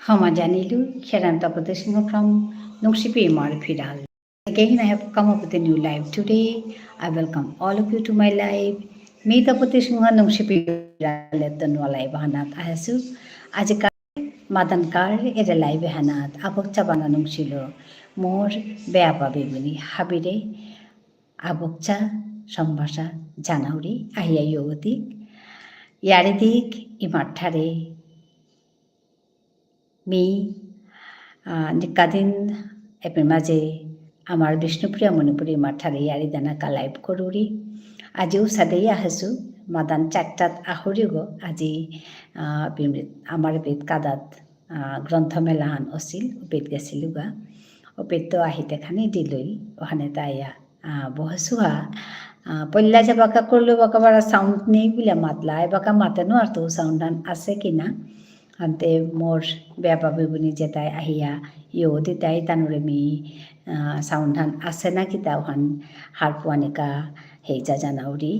Hamajanilu, Kiran Tapatishinga from Nungshipi Marfiral. Again, I have come up with a new live today. I welcome all of you to my live. Me Tapatishinga Nungshipi Letanwa live Hanat Ahasu. Ajika Madankar is a live Hanat, Abokchabana Nungsilo, more Beapa Bibini, Habide, Abokcha, Sambasa, Janauri, Ahia Yodik, Yaridik, Imatare, me. নিকাদিন এপের মাঝে আমার বিষ্ণুপ্রিয়া মণিপুরী মাঠারে আরিদানা কা live করুরি আজিও সাদেই আহাসু মাদান চারটাত আহরিগ আজি আমার বেদ কাদাত গ্রন্থমেলাহান অছিল বেদ গেছিলুগা ও বেদ তো আহিতে খানি দিলই ওখানে তাইয়া বহসুহা পল্লা যাবাকা করলো বাকা বারা সাউন্ড নেই বলে মাতলা এবাকা মাতেনো আর তো সাউন্ড আছে কিনা ante mor bepa bibuni jetai ahia yo ditai tanure mi soundhan ase na kita han harpuanika heja janauri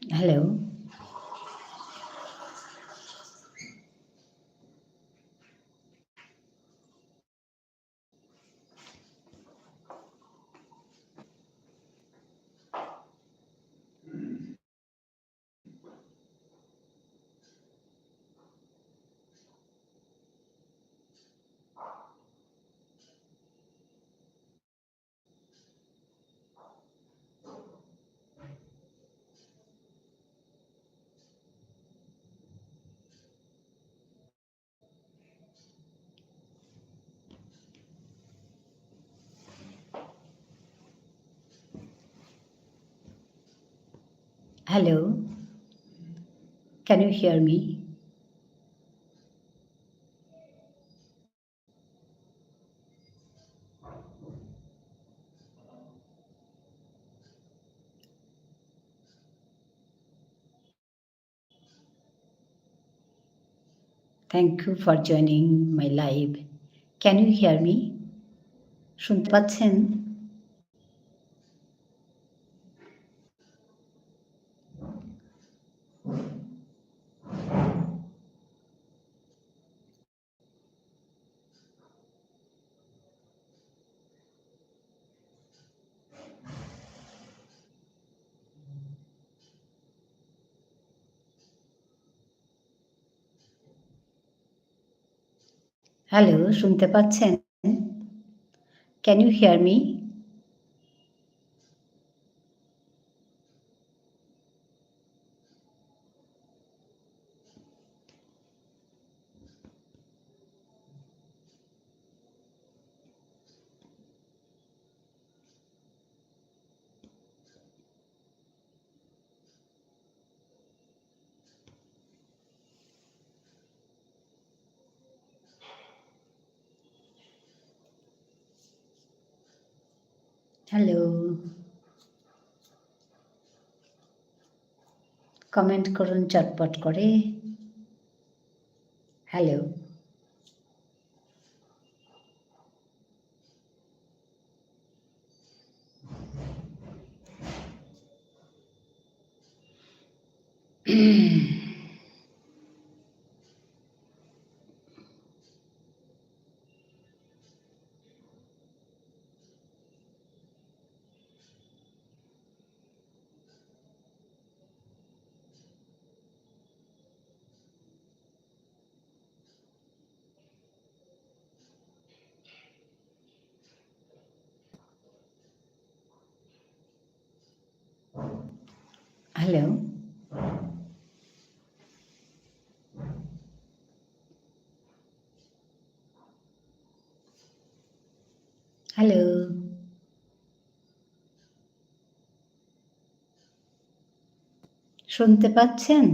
hello hello can you hear me thank you for joining my live can you hear me শুনতে পাচ্ছেন hello শুনতে পাচ্ছেন can you hear me hello comment করুন চটপট করে hello hello hello শুনতে পাচ্ছেন?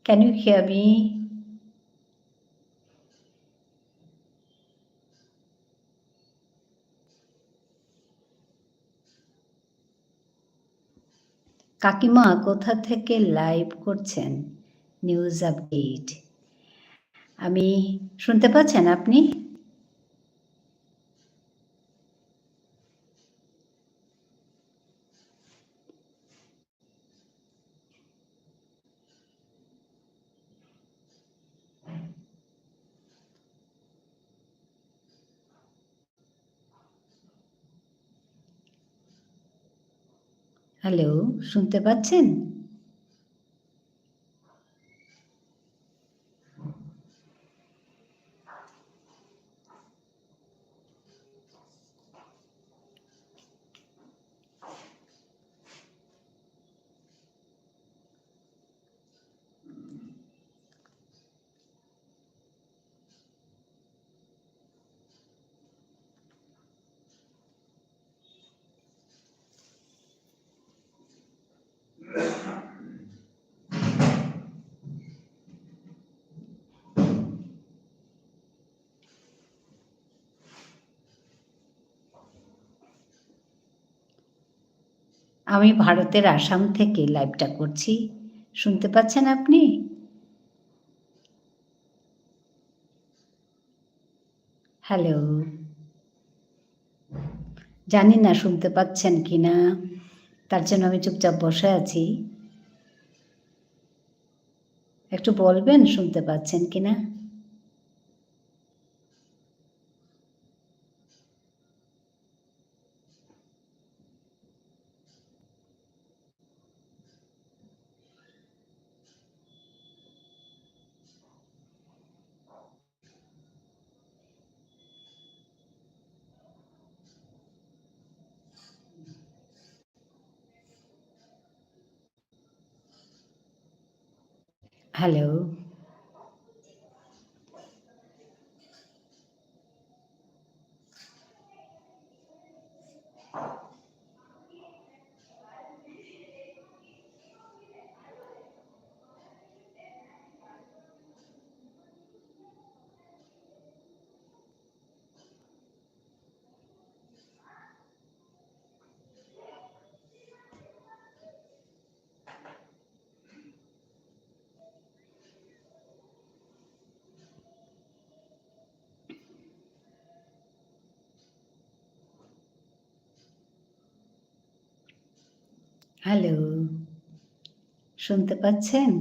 Can you hear me? কাকিমা কোথা থেকে লাইভ করছেন? News update. আমি শুনতে পাচ্ছেন আপনি? হ্যালো, শুনতে পাচ্ছেন? আমি ভারতের আসাম থেকে লাইভটা করছি। শুনতে পাচ্ছেন আপনি? হ্যালো, জানি না শুনতে পাচ্ছেন কি না, তার জন্য আমি চুপচাপ বসে আছি। একটু বলবেন শুনতে পাচ্ছেন কি না? হ্যালো, হ্যালো, শুনতে পাচ্ছেন?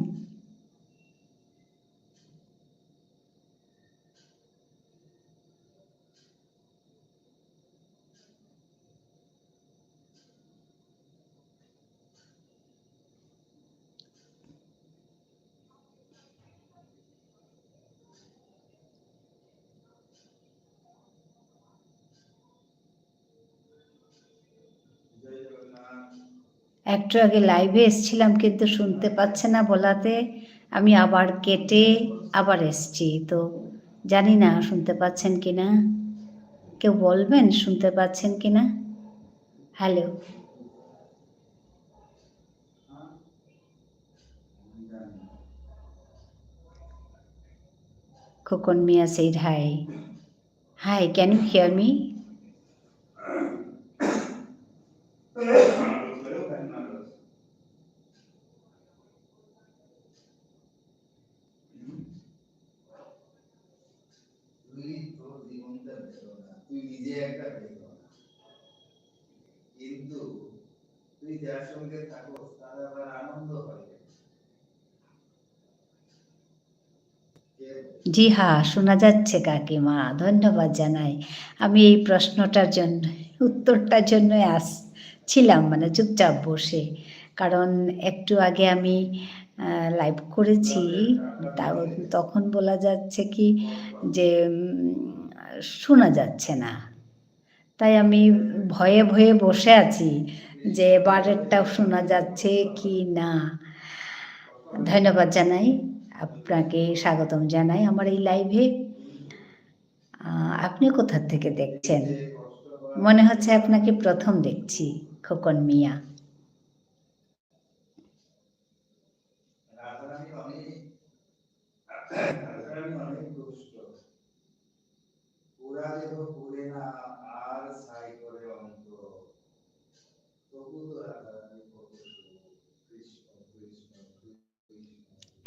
একটু আগে লাইভে এসছিলাম কিন্তু শুনতে পাচ্ছে না বলাতে আমি আবার কেটে আবার এসছি, তো জানি না শুনতে পাচ্ছেন কি না। কেউ বলবেন শুনতে পাচ্ছেন কি না? Hello, Khokon Mia said hi. Hi, can you hear me? জি হ্যাঁ, শোনা যাচ্ছে কাকিমা, ধন্যবাদ জানাই। আমি এই প্রশ্নটার জন্য উত্তরটার জন্যই আসছিলাম, মানে চুপচাপ বসে, কারণ একটু আগে আমি লাইভ করেছি, তাও তখন বলা যাচ্ছে কি যে শোনা যাচ্ছে না, তাই আমি ভয়ে ভয়ে বসে আছি যে এবারেরটাও শোনা যাচ্ছে কি না। ধন্যবাদ জানাই, আপনাকে স্বাগতম জানাই আমার এই লাইভে। আপনি কোথা থেকে দেখছেন? মনে হচ্ছে আপনাকে প্রথম দেখছি, খোকন মিয়া।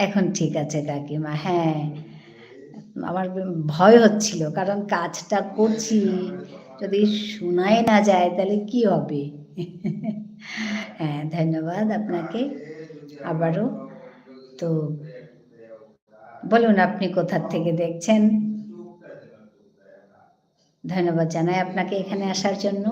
এখন ঠিক আছে কাকিমা। হ্যাঁ, আমার ভয় হচ্ছিল, কারণ কাজটা করছি, যদি শোনাই না যায় তাহলে কি হবে। হ্যাঁ, ধন্যবাদ আপনাকে আবারও। তো বলুন আপনি কোথা থেকে দেখছেন? ধন্যবাদ জানাই আপনাকে এখানে আসার জন্য।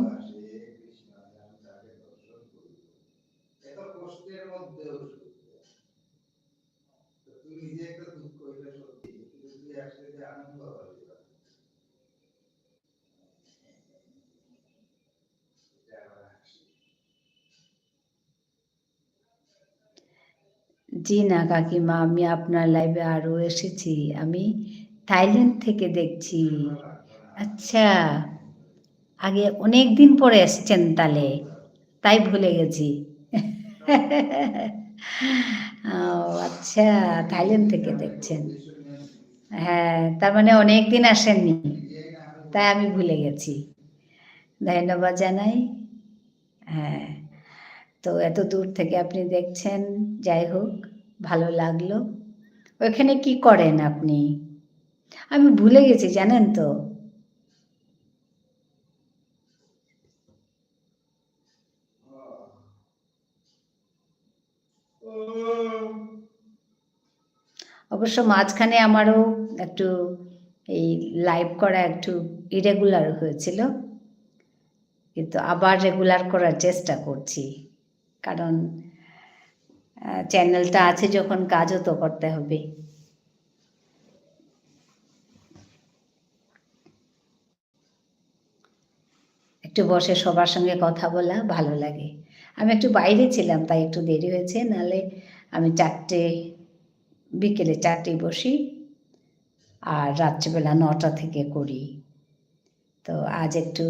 জি না কাকিমা, আমি আপনার লাইভে আরও এসেছি। আমি থাইল্যান্ড থেকে দেখছি। আচ্ছা, আগে অনেক দিন পরে এসছেন তাহলে, তাই ভুলে গেছি। ও আচ্ছা, থাইল্যান্ড থেকে দেখছেন। হ্যাঁ, তার মানে অনেক দিন আসেননি, তাই আমি ভুলে গেছি। ধন্যবাদ জানাই। হ্যাঁ, তো এত দূর থেকে আপনি দেখছেন, যাই হোক ভালো লাগলো। ওইখানে কি করেন আপনি? আমি ভুলে গেছি জানেন তো। অবশ্য মাঝখানে আমারও একটু এই লাইভ করা একটু ইরেগুলার হয়েছিল, কিন্তু আবার রেগুলার করার চেষ্টা করছি, কারণ চ্যানেলটা আছে যখন কাজও তো করতে হবে। একটু বসে সবার সঙ্গে কথা বলা ভালো লাগে। আমি একটু বাইরে ছিলাম তাই একটু দেরি হয়েছে, নাহলে আমি বিকেলে 4টেয় বসি, আর রাত্রিবেলা 9টা থেকে করি। তো আজ একটু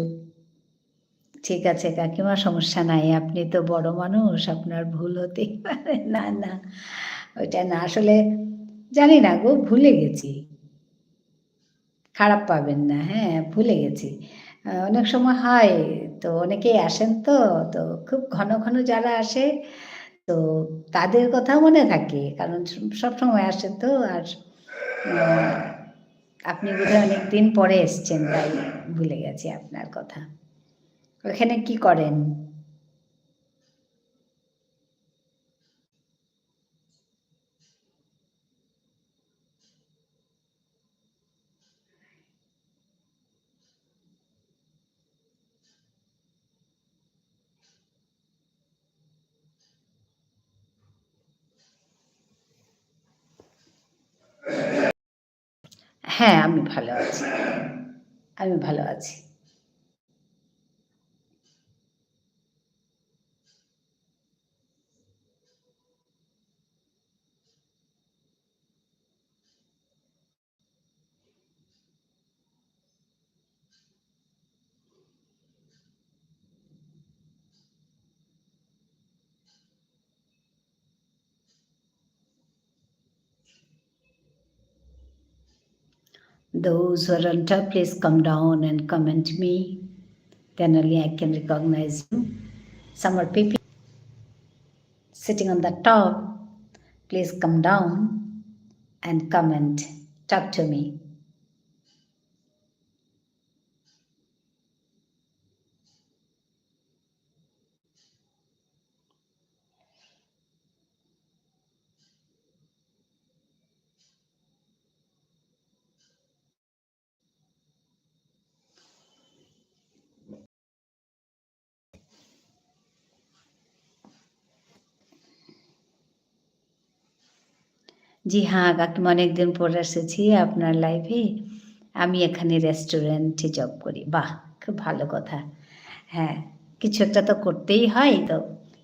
ঠিক আছে কাকিমা, সমস্যা নাই, আপনি তো বড় মানুষ, আপনার ভুল হতেই পারে। না না, ওইটা না, আসলে জানি না গো, ভুলে গেছি। খারাপ পাবেন না, হ্যাঁ ভুলে গেছি। অনেক সময় হয় তো, অনেকেই আসেন তো, তো খুব ঘন ঘন যারা আসে তো তাদের কথা মনে থাকে, কারণ সবসময় আসে তো। আর আপনি বোধহয় অনেক দিন পরে এসছেন, তাই ভুলে গেছি আপনার কথা। ওখানে কি করেন? হ্যাঁ, আমি ভালো আছি। আমি ভালো আছি। Those who are on top, please come down and comment me. Then only I can recognize you. Some are people sitting on the top. Please come down and comment. Talk to me. জি হ্যাঁ কাকিমা, অনেকদিন পর এসেছি আপনার লাইভে। আমি এখানে রেস্টুরেন্টে জব করি। বাহ, খুব ভালো কথা। হ্যাঁ, কিছু একটা তো করতেই হয়, তো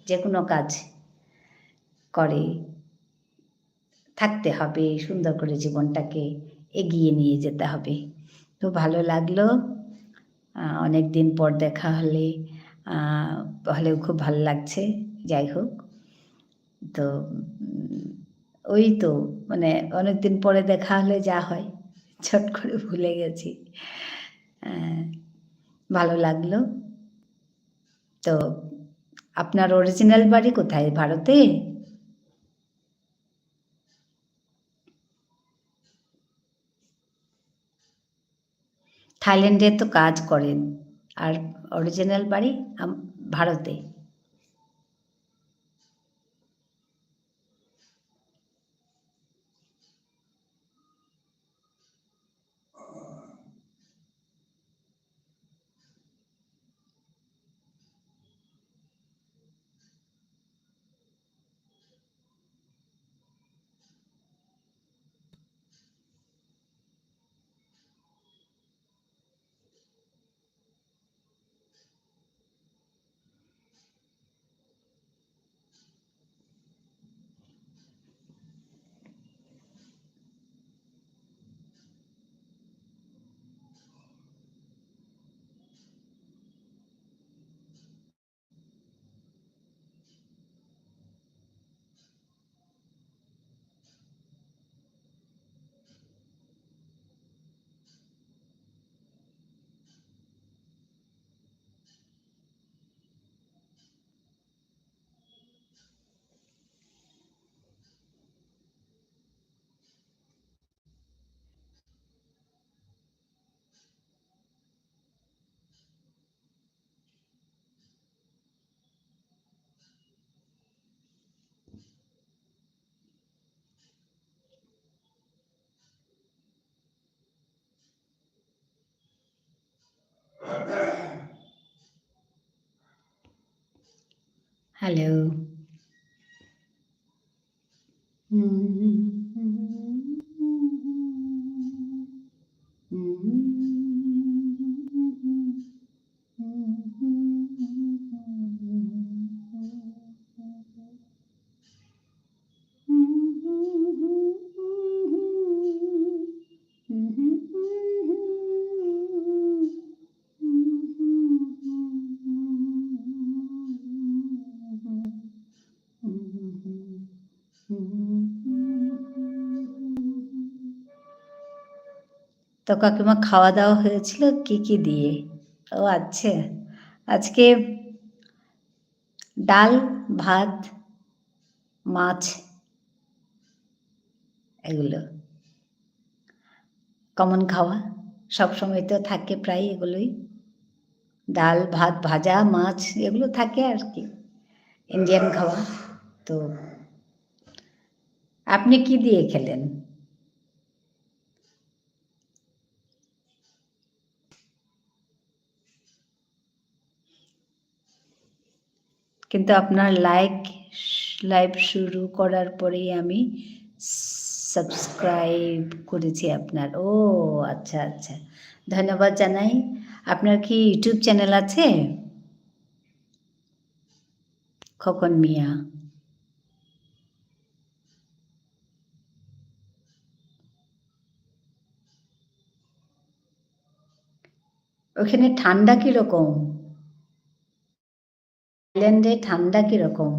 যে কোনো কাজ করে থাকতে হবে, সুন্দর করে জীবনটাকে এগিয়ে নিয়ে যেতে হবে। তো ভালো লাগলো, অনেক দিন পর দেখা হলেও খুব ভালো লাগছে। যাই হোক, তো ওই তো মানে অনেকদিন পরে দেখা হলে যা হয়, চট করে ভুলে গেছি। ভালো লাগলো। তো আপনার অরিজিনাল বাড়ি কোথায়? ভারতে? থাইল্যান্ডে তো কাজ করেন। আর অরিজিনাল বাড়ি ভারতে। হ্যালো। তো কাকিমা খাওয়া দাওয়া হয়েছিল কি কি দিয়ে? ও আচ্ছা, আজকে ডাল, ভাত, মাছ এগুলো কমন খাওয়া, সবসময় তো থাকে প্রায় এগুলোই। ডাল, ভাত, ভাজা, মাছ এগুলো থাকে আর কি, ইন্ডিয়ান খাওয়া। তো আপনি কি দিয়ে খেলেন? কিন্তু আপনার লাইভ শুরু করার পরেই আমি সাবস্ক্রাইব করেছি আপনার। ও আচ্ছা আচ্ছা, ধন্যবাদ জানাই। আপনার কি ইউটিউব চ্যানেল আছে? খোকন মিয়া। ওখানে ঠান্ডা কীরকম? থাইল্যান্ডে ঠান্ডা কীরকম?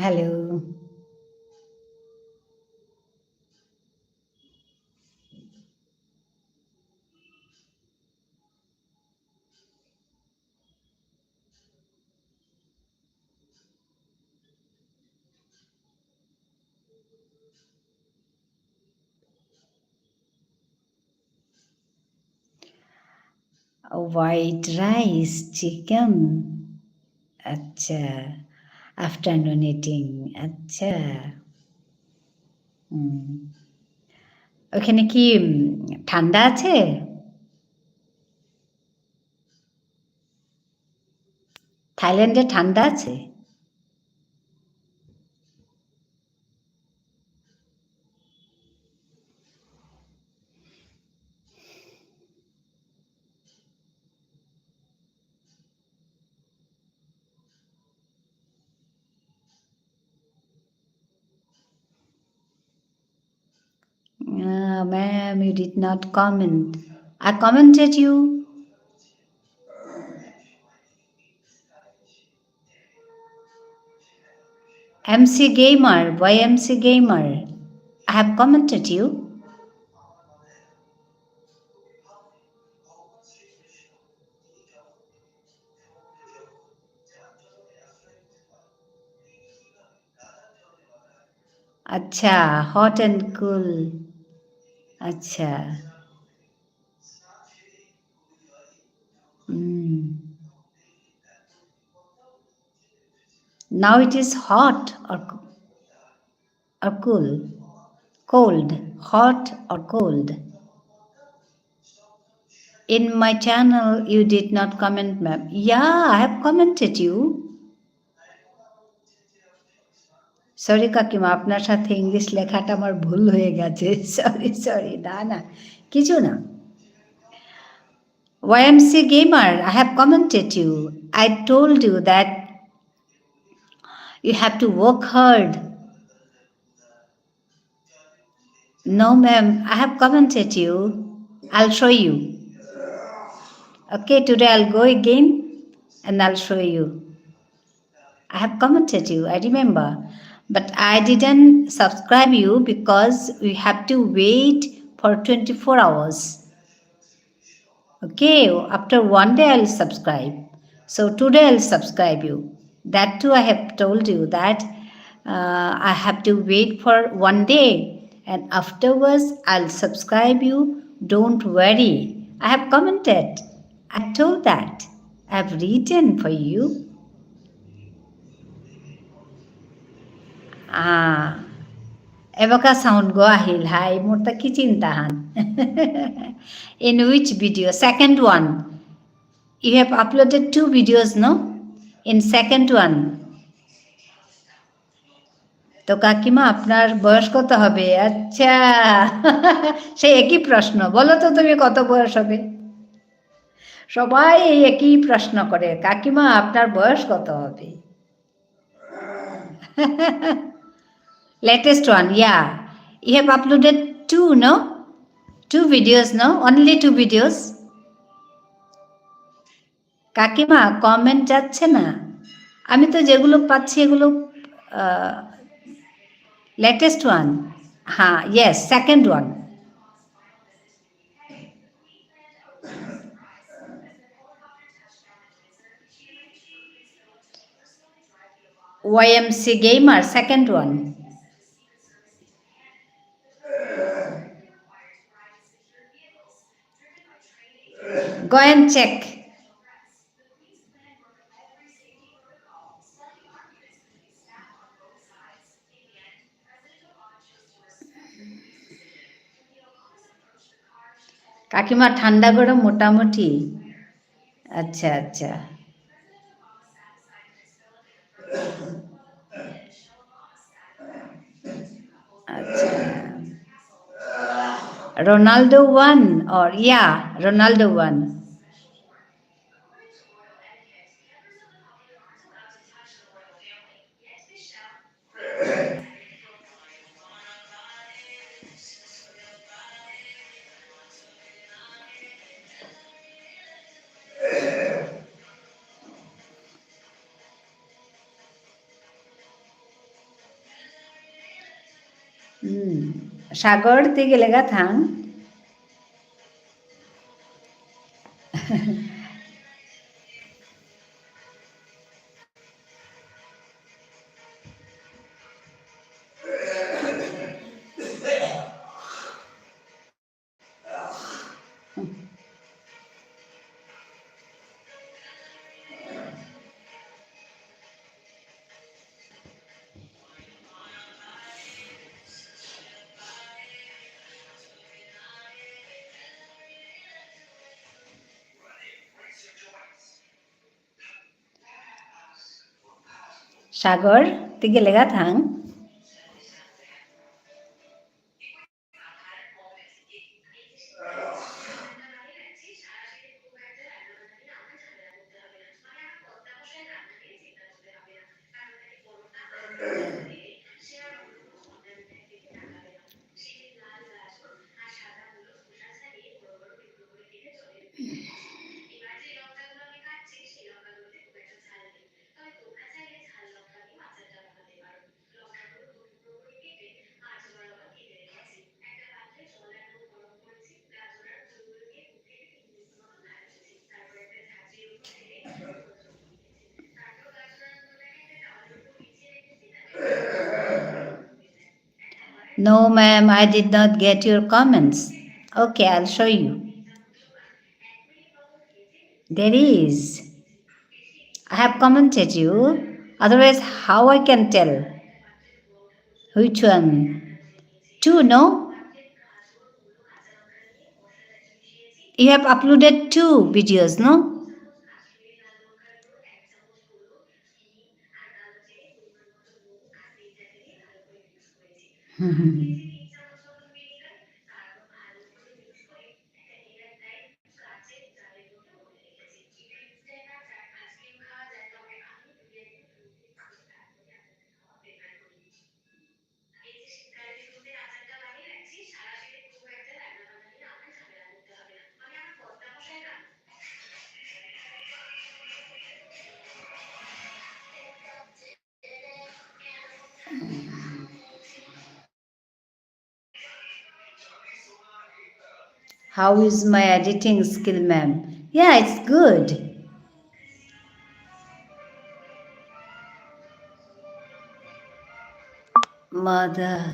হ্যালো। White rice, chicken. আচ্ছা, আফটারনুন ইটিং। আচ্ছা। হুম। ওখানে কি ঠান্ডা আছে? থাইল্যান্ডে ঠান্ডা আছে? Ma'am, you did not comment. I commented you. MC Gamer, YMC Gamer. I have commented you. Acha, hot and cool. Acha. Mm. Now it is hot or cool? Cold. Hot or cold? In my channel, you did not comment, ma'am. Yeah, I have commented you. Sorry কাকিমা, আপনার সাথে English লেখাটা আমার ভুল হয়ে গেছে। Sorry, না কিছু না। YMC Gamer, I have commented you. I told you that you have to work hard. No, ma'am, I have commented you. I'll show you. Okay, today I'll go again and I'll show you. I have commented you, I remember. But I didn't subscribe you because we have to wait for 24 hours. Okay, after one day I'll subscribe. So today I'll subscribe you. That too I have told you that I have to wait for one day and afterwards I'll subscribe you. Don't worry. I have commented. I told that. I have written for you. Evoca sound go ahil hai murta ki chintahan. In which video? Second one. You have uploaded 2 videos, no? In second one. তো কাকিমা আপনার বয়স কত হবে? আচ্ছা, সে একই প্রশ্ন, বলো তো তুমি কত বয়স হবে? সবাই এই একই প্রশ্ন করে, কাকিমা আপনার বয়স কত হবে? Latest one, yeah. You have uploaded 2, no? 2 videos, no? Only 2 videos. কাকিমা কমেন্ট যাচ্ছে না, আমি তো যেগুলো পাচ্ছি এগুলো লেটেস্ট ওয়ান। হ্যাঁ, yes, second one. YMC Gamer, second one. Go and check. কাকিমা ঠান্ডা গরম মোটামুটি। আচ্ছা আচ্ছা আচ্ছা। Ronaldo won, or yeah, Ronaldo won. সাগর থেকে লেগা থাং সাগর থেকে লেগা থাং No, ma'am, I did not get your comments. Okay, I'll show you. There is. I have commented you. Otherwise, how I can tell? Which one? Two, no? You have uploaded two videos, no? How is my editing skill, ma'am? Yeah, it's good. Mother.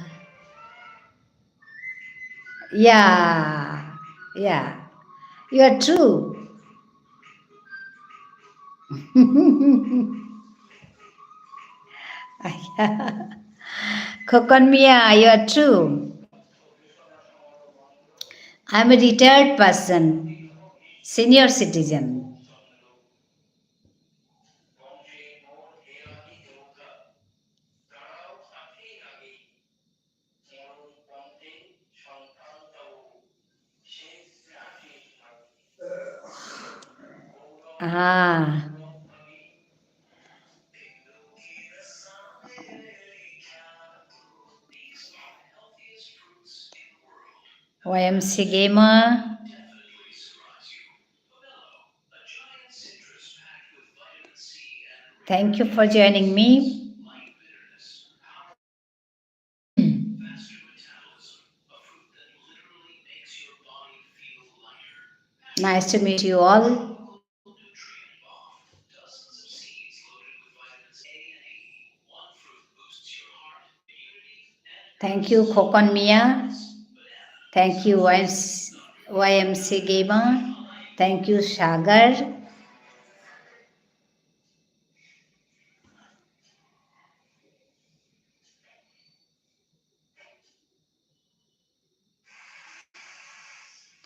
Yeah, yeah. You are true. Kokon Mia, you are true. I'm a retired person, senior citizen. Ah, YMC Gamer. Thank you for joining me. Nice to meet you all. Thank you, Kokon Mia. Thank you, YMC Gamer. Thank you, Sagar.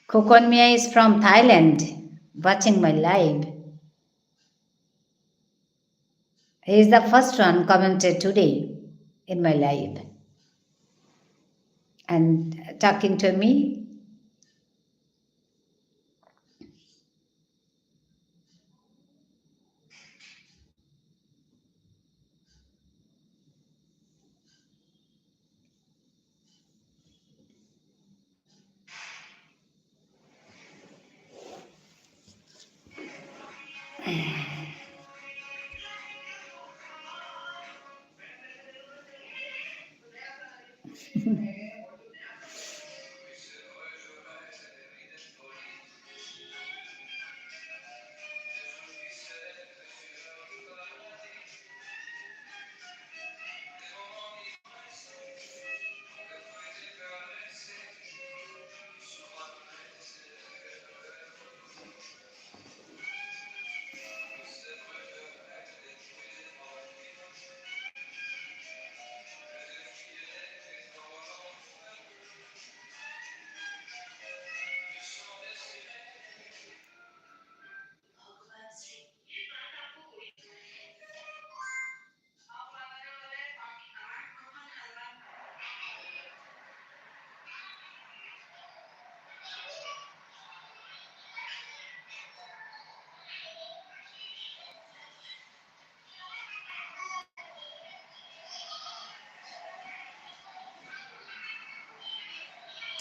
Kokon Mia is from Thailand, watching my live. He is the first one commented today in my live and talking to me.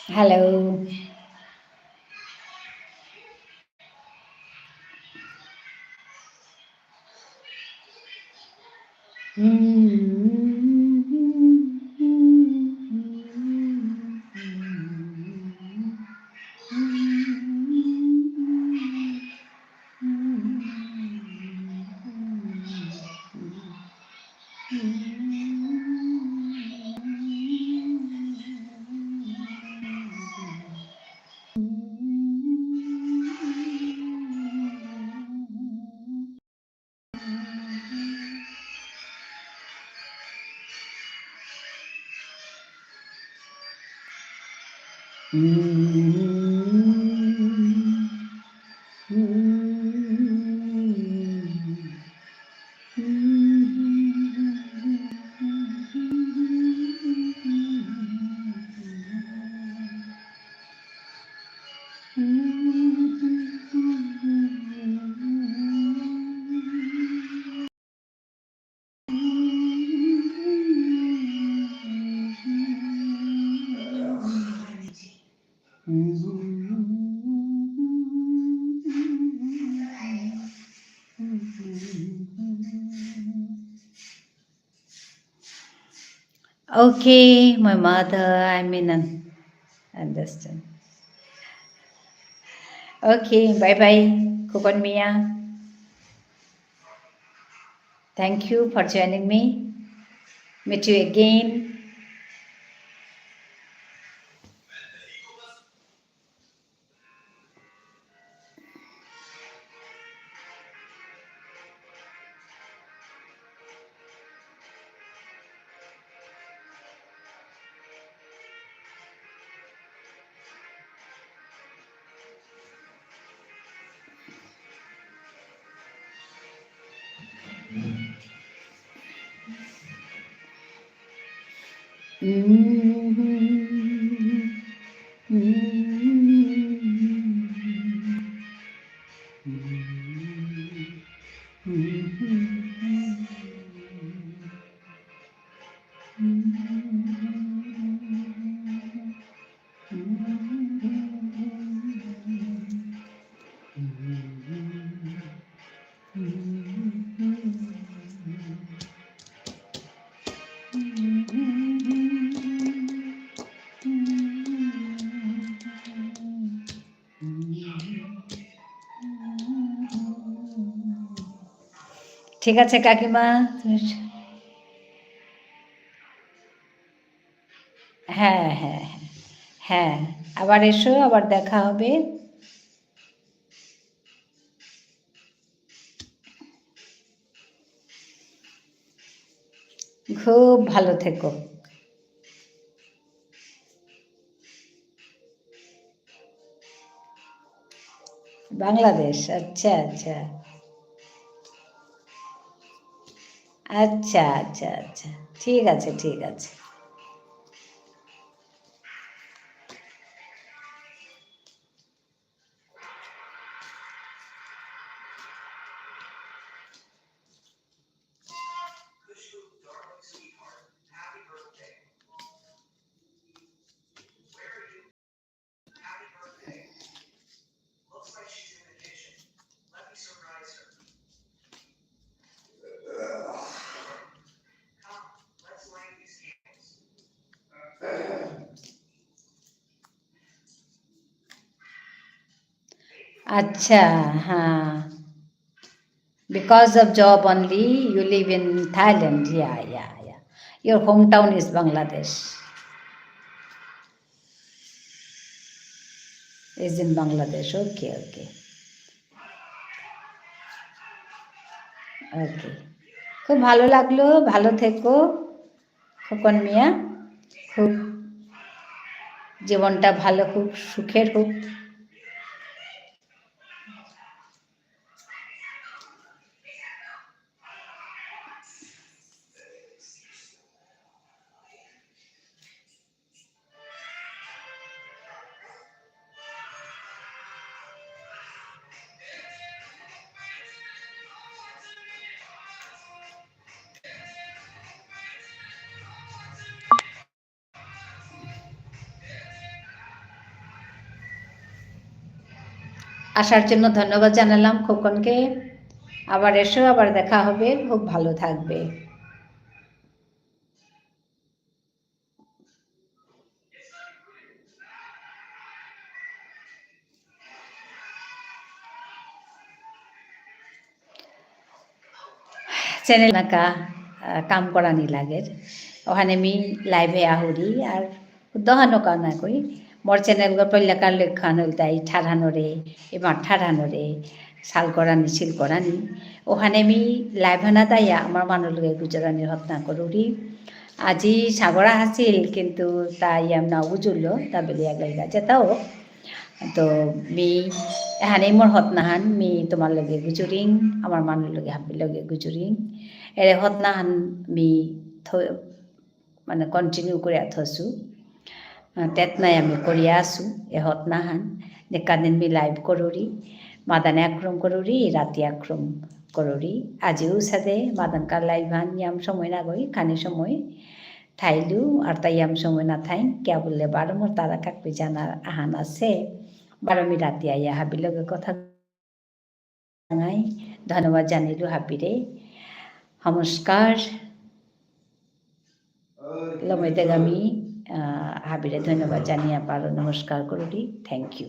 Hello. Okay, my mother, I mean, understand. Okay, bye bye, Kokon Mia. Thank you for joining me. Meet you again. ঠিক আছে কাকিমা। হ্যাঁ হ্যাঁ হ্যাঁ হ্যাঁ, আবার এসো, আবার দেখা হবে। খুব ভালো থেকো। বাংলাদেশ, আচ্ছা আচ্ছা আচ্ছা আচ্ছা আচ্ছা, ঠিক আছে ঠিক আছে। আচ্ছা, হ্যাঁ, because of job only you live in Thailand. Yeah, yeah, yeah. Your hometown is Bangladesh. Is in Bangladesh. Okay, okay, okay. খুব ভালো লাগলো, ভালো থেকো খোকন মিয়া। খুব জীবনটা ভালো হোক, সুখের হোক। আসার জন্য ধন্যবাদ জানালাম খোকনকে। আবার এসো, আবার দেখা হবে, খুব ভালো থাকবে। চেনেল নাকা কাম কৰা নিলাগের ওখানে আমি লাইভে আহুরি আর দহানো কানা কই মোর চ্যানেল পল্লাকার লেখান হইতাই ঠাড়ানোরে এবার ঠাড়ানোরে শাল করানি শিল করানি ওখানে আমি লাইভ হানা তাইয়া আমার মানুষকে গুজরানির হত্যা করুরি আজি সাগরা হাসিল কিন্তু তাই না বুঝলো তা বেলিয়া গেলগা যেতাও তো মি এখানে মোর হতনাহান মি তোমার লগে গুজুরিং আমার মানুষ লগে হাবির লগে গুজুরিং এরে হতনাহান মি মানে কন্টিনিউ করে থসু তেতনাই আমি করিয়া আসু এ হতনাহান যে কাদিন মি লাইভ করুরি মাদানে আক্রম করুরি রাতি আক্রম করুরি আজিও সাথে মাদান কার লাইভ হান ইয়াম সময় না গই খানি সময় থাইলু আর তাই ইয়াম সময় না থাই কে বললে বারো মোর তারা কাকবি জানার আহান আছে বারো মি রাতি আইয়া হাবির লগে কথা জানাই ধন্যবাদ জানিলু হাবিরে নমস্কার লমৈদেগামী হাবিরে ধন্যবাদ জানিয়ে পারো নমস্কার করুরি থ্যাংক ইউ।